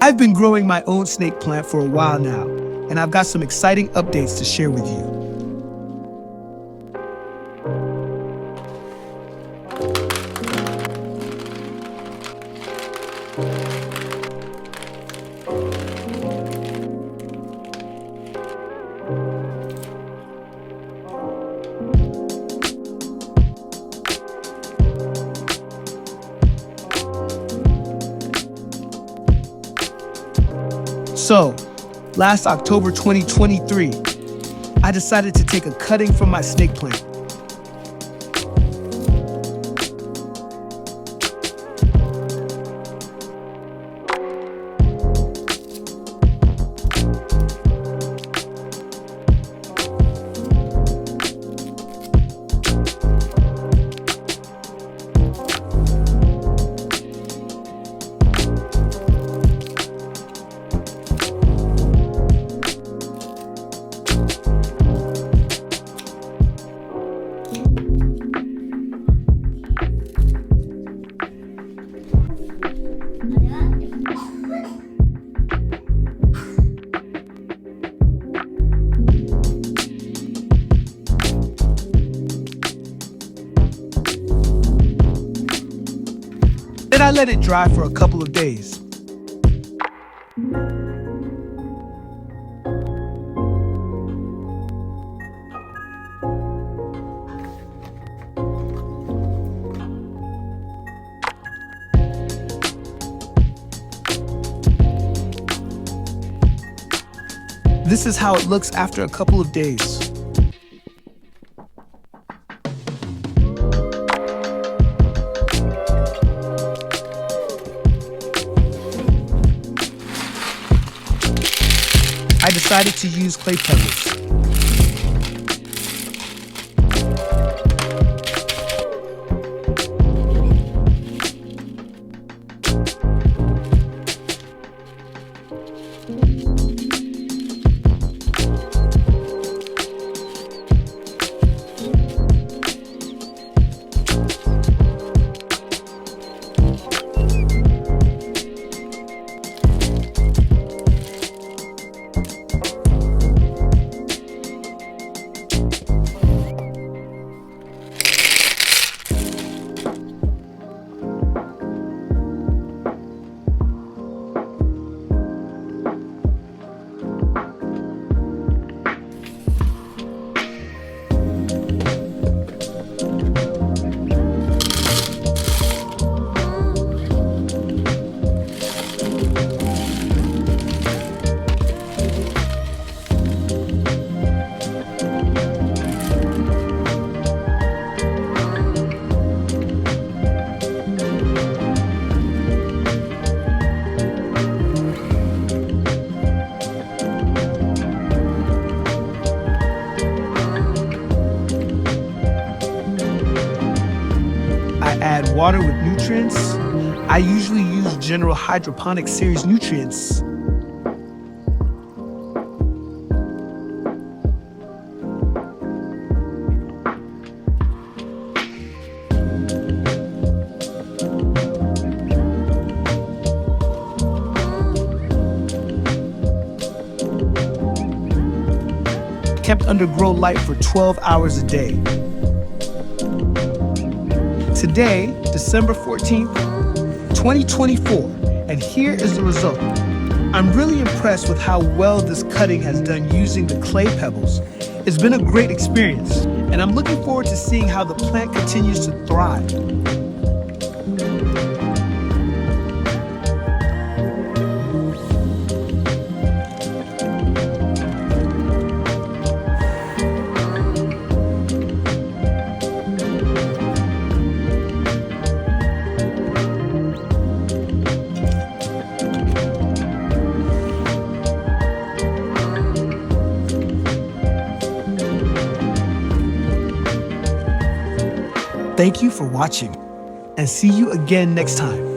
I've been growing my own snake plant for a while now, and I've got some exciting updates to share with you. So, last October 2023, I decided to take a cutting from my snake plant. Then I let it dry for a couple of days. This is how it looks after a couple of days. I decided to use clay pebbles. Add water with nutrients. I usually use General Hydroponic Series nutrients. Kept under grow light for 12 hours a day. Today, December 14th, 2024, and here is the result. I'm really impressed with how well this cutting has done using the clay pebbles. It's been a great experience, and I'm looking forward to seeing how the plant continues to thrive. Thank you for watching, and see you again next time.